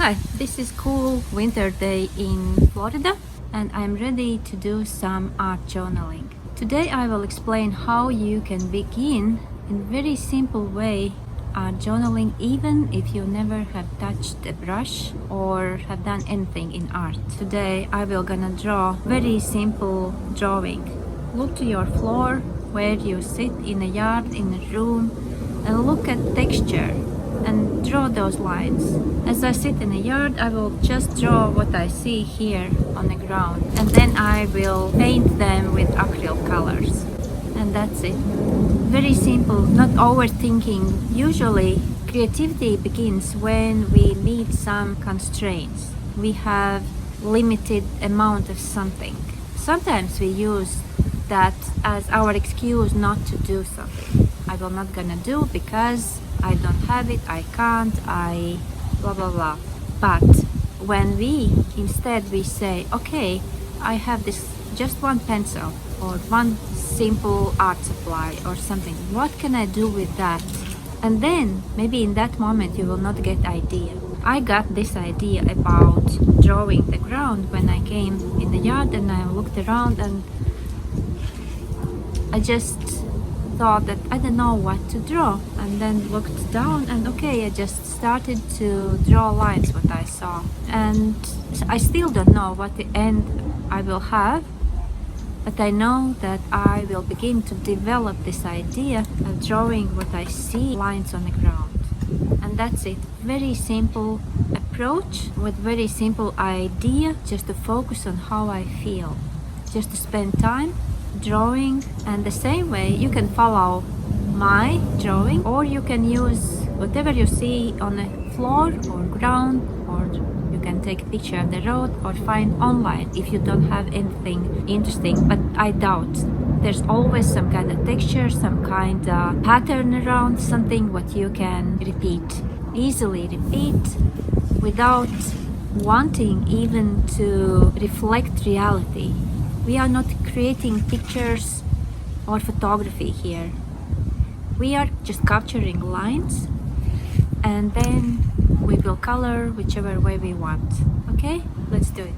Hi, this is cool winter day in Florida and I'm ready to do some art journaling. Today I will explain how you can begin in very simple way art journaling even if you never have touched a brush or have done anything in art. Today I will gonna draw very simple drawing. Look to your floor where you sit in a yard, in a room, and look at texture and draw those lines. As I sit in a yard, I will just draw what I see here on the ground, and then I will paint them with acrylic colors. And that's it. Very simple, not overthinking. Usually creativity begins when we meet some constraints. We have limited amount of something. Sometimes we use that as our excuse not to do something. I will not gonna do because I don't have it, I can't, I blah blah blah. But when we say, okay, I have this just one pencil or one simple art supply or something, what can I do with that? And then maybe in that moment you will not get idea. I got this idea about drawing the ground when I came in the yard and I looked around and I just thought that I don't know what to draw, and then looked down and okay, I just started to draw lines what I saw, and I still don't know what the end I will have, but I know that I will begin to develop this idea of drawing what I see lines on the ground. And that's it. Very simple approach with very simple idea, just to focus on how I feel, just to spend time drawing. And the same way you can follow my drawing, or you can use whatever you see on the floor or ground, or you can take a picture of the road or find online if you don't have anything interesting. But I doubt there's always some kind of texture, some kind of pattern around, something what you can easily repeat without wanting even to reflect reality. We are not creating pictures or photography here. We are just capturing lines, and then we will color whichever way we want. Okay, let's do it.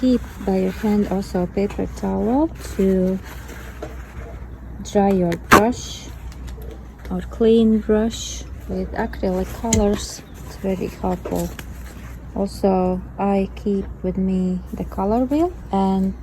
Keep by your hand also a paper towel to dry your brush or clean brush with acrylic colors. It's very helpful. Also, I keep with me the color wheel and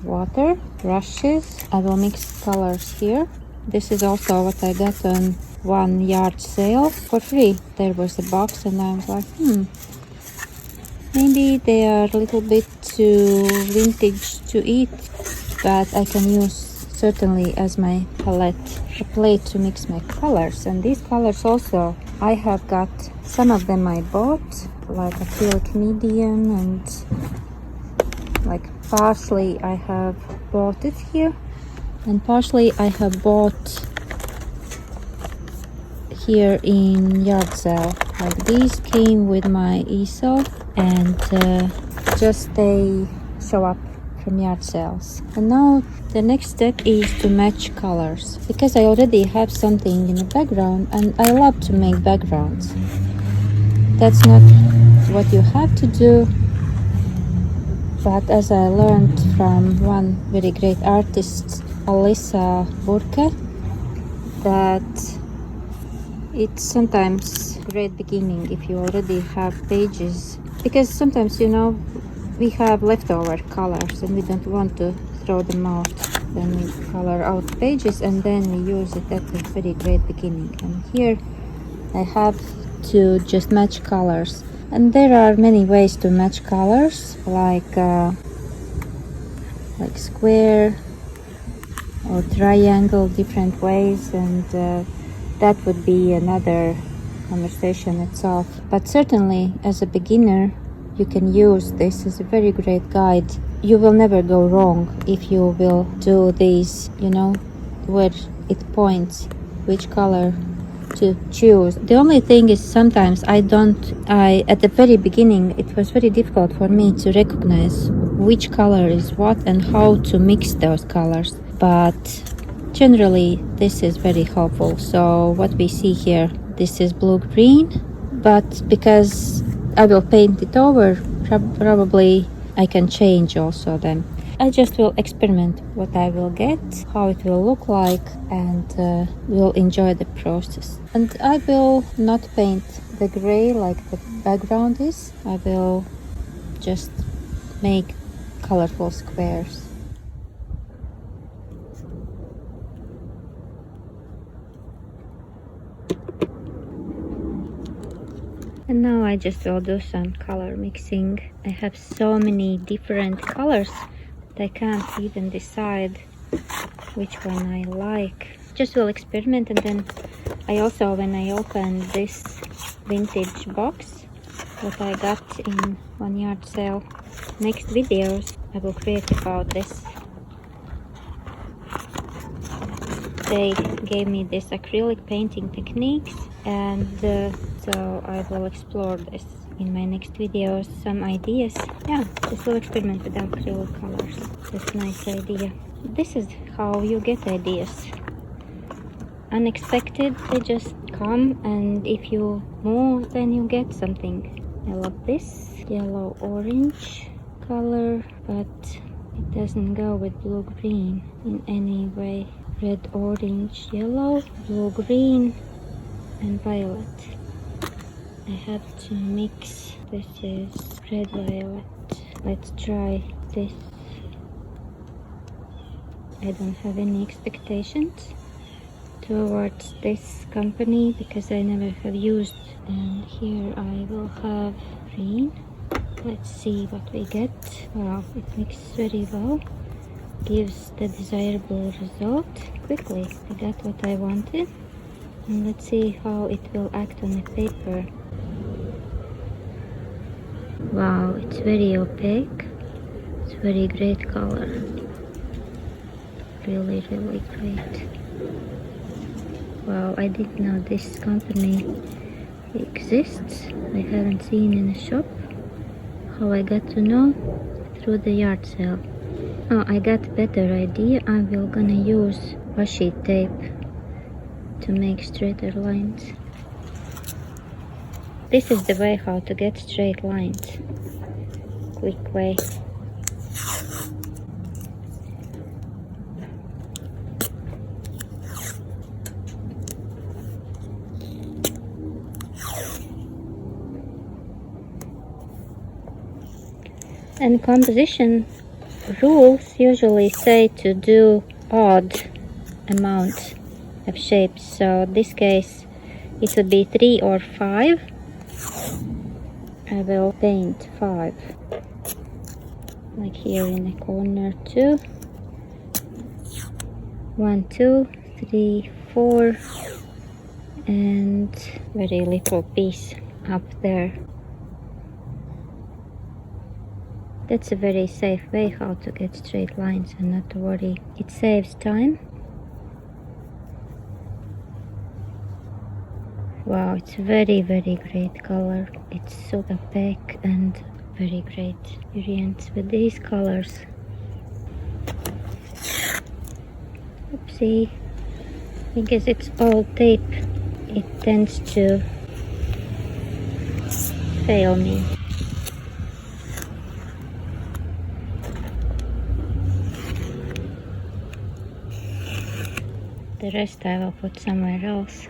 water, brushes. I will mix colors here This is also what I got on one yard sale for free. There was a box and I was like, maybe they are a little bit too vintage to eat, but I can use certainly as my palette, a plate to mix my colors. And these colors also, I have got some of them I bought, like acrylic medium, and like partially I have bought it here, and partially I have bought here in yard sale. Like these came with my easel, and just they show up from yard sales. And now the next step is to match colors, because I already have something in the background and I love to make backgrounds. That's not what you have to do, but as I learned from one very great artist, Alisa Burke, that it's sometimes a great beginning if you already have pages, because sometimes, you know, we have leftover colors and we don't want to throw them out. Then we color out pages and then we use it at a very great beginning. And here I have to just match colors. And there are many ways to match colors, like square or triangle, different ways, and that would be another conversation itself. But certainly as a beginner, you can use this as a very great guide. You will never go wrong if you will do these, you know, where it points which color to choose. The only thing is sometimes at the very beginning, it was very difficult for me to recognize which color is what and how to mix those colors. But generally, this is very helpful. So what we see here, this is blue-green, but because I will paint it over, probably I can change also them. I just will experiment what I will get, how it will look like, and will enjoy the process. And I will not paint the gray like the background is. I will just make colorful squares. And now I just will do some color mixing. I have so many different colors that I can't even decide which one I like. Just will experiment, and then I also, when I open this vintage box that I got in one yard sale, next videos I will create about this. They gave me this acrylic painting techniques, and so I will explore this in my next videos, some ideas. Yeah, just will experiment with acrylic colors. That's a nice idea. This is how you get ideas. Unexpected, they just come, and if you move, then you get something. I love this yellow orange color, but it doesn't go with blue green in any way. Red, orange, yellow, blue, green, and violet. I have to mix. This is red, violet. Let's try this. I don't have any expectations towards this company because I never have used. And here I will have green. Let's see what we get. Wow, it mixes very well. Gives the desirable result quickly. I got what I wanted, and let's see how it will act on the paper. Wow, it's very opaque. It's very great color. Really, really great. Wow, I didn't know this company exists. I haven't seen in a shop. How I got to know? Through the yard sale. Oh, I got a better idea. I will gonna use washi tape to make straighter lines. This is the way how to get straight lines. Quick way. And composition rules usually say to do odd amount of shapes. So in this case it would be 3 or 5. I will paint 5, like here in the corner 2, 1, 2, 3, 4, and very little piece up there. That's a very safe way how to get straight lines and not to worry. It saves time. Wow, it's very great color. It's so opaque and very great experience with these colors. Oopsie, because it's all tape, it tends to fail me. The rest I will put somewhere else,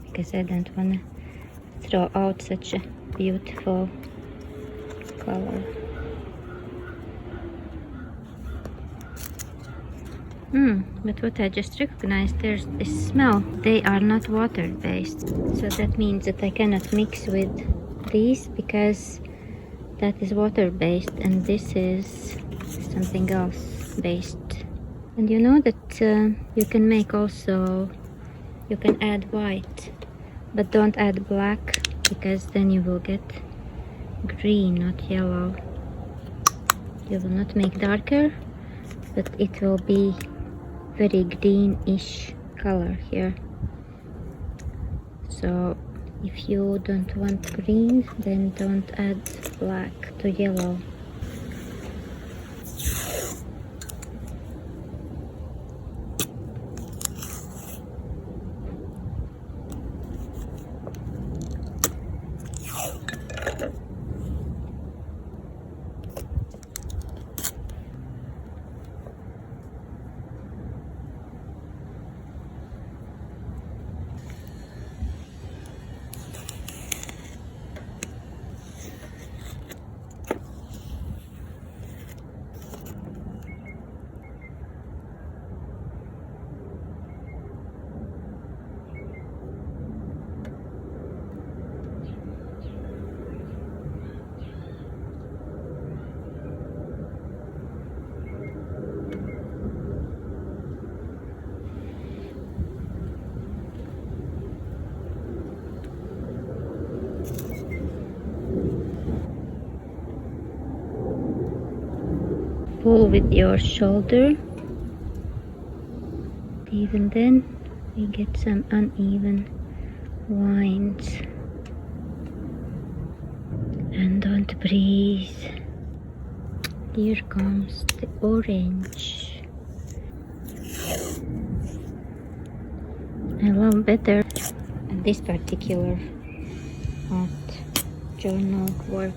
because I don't want to throw out such a beautiful color. But what I just recognized, there's this smell. They are not water-based, so that means that I cannot mix with these because that is water-based and this is something else based. And you know that you can make also, you can add white, but don't add black because then you will get green, not yellow. You will not make darker, but it will be very greenish color here. So if you don't want green, then don't add black to yellow. Pull with your shoulder. Even then we get some uneven lines. And don't breathe. Here comes the orange. I love better this particular art journal work.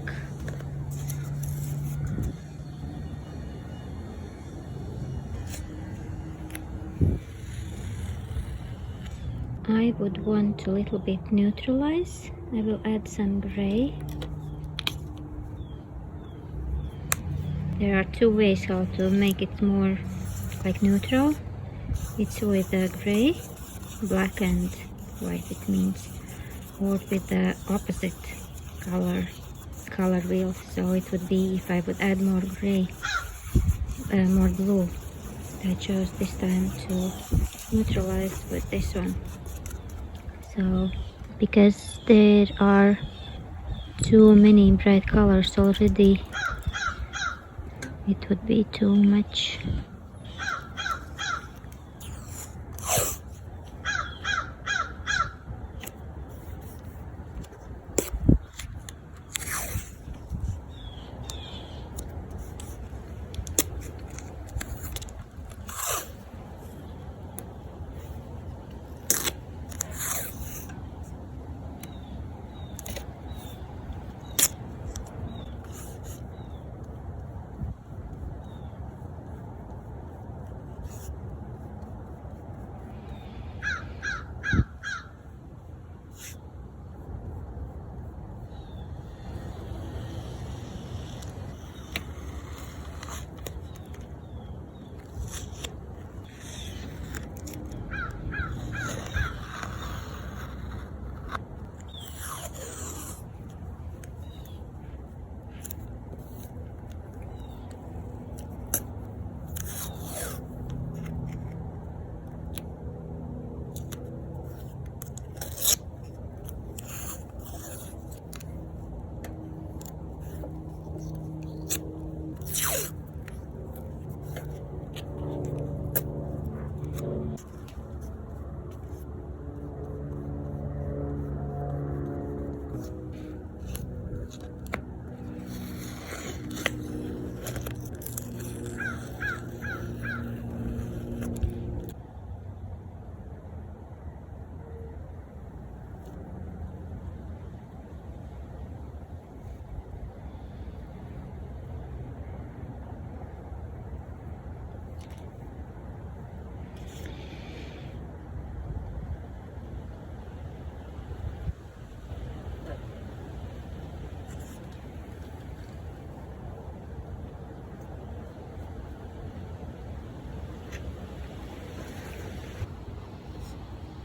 I would want to a little bit neutralize. I will add some gray. There are two ways how to make it more like neutral. It's with the gray, black and white it means, or with the opposite color wheel. So it would be if I would add more gray, more blue. I chose this time to neutralize with this one. So because there are too many bright colors already, it would be too much.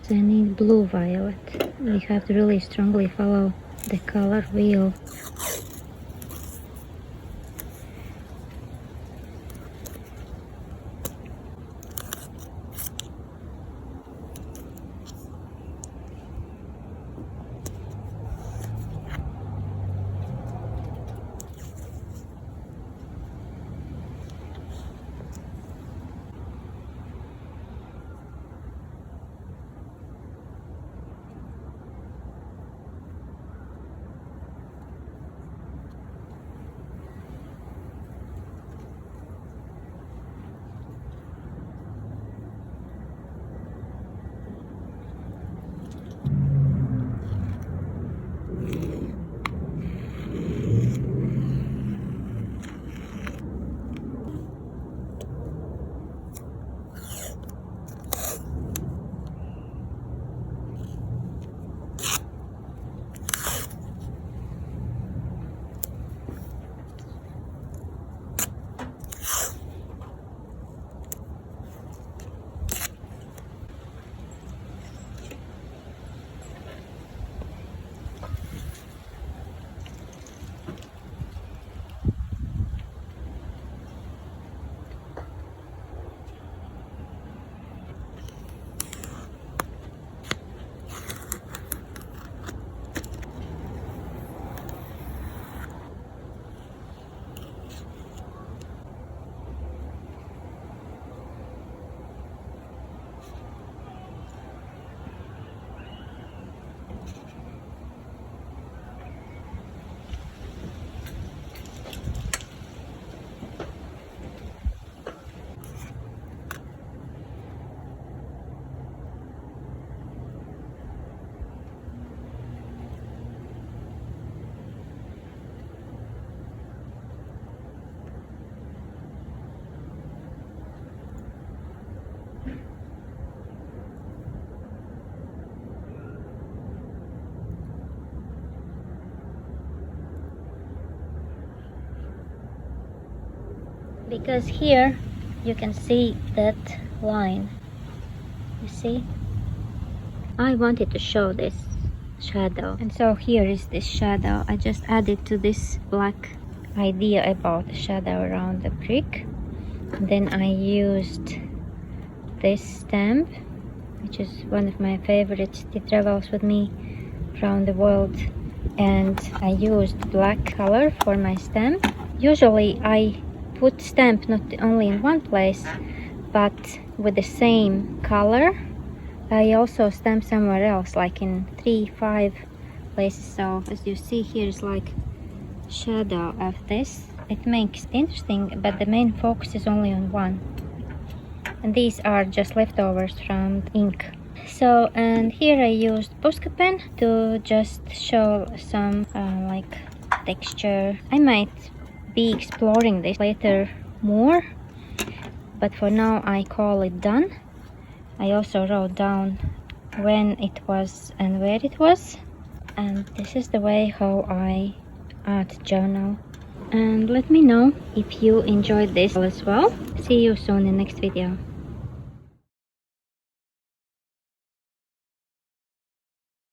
I need blue violet. We have to really strongly follow the color wheel. Because here you can see that line. You see? I wanted to show this shadow, and so here is this shadow. I just added to this black idea about the shadow around the brick. Then I used this stamp, which is one of my favorites. It travels with me around the world, and I used black color for my stamp. Usually I put stamp not only in one place, but with the same color. I also stamp somewhere else, like in 3-5 places. So as you see, here is like shadow of this. It makes it interesting, but the main focus is only on one. And these are just leftovers from ink. So, and here I used Posca pen to just show some like texture. I might be exploring this later more, but for now I call it done. I also wrote down when it was and where it was, and this is the way how I art journal. And let me know if you enjoyed this as well. See you soon in the next video.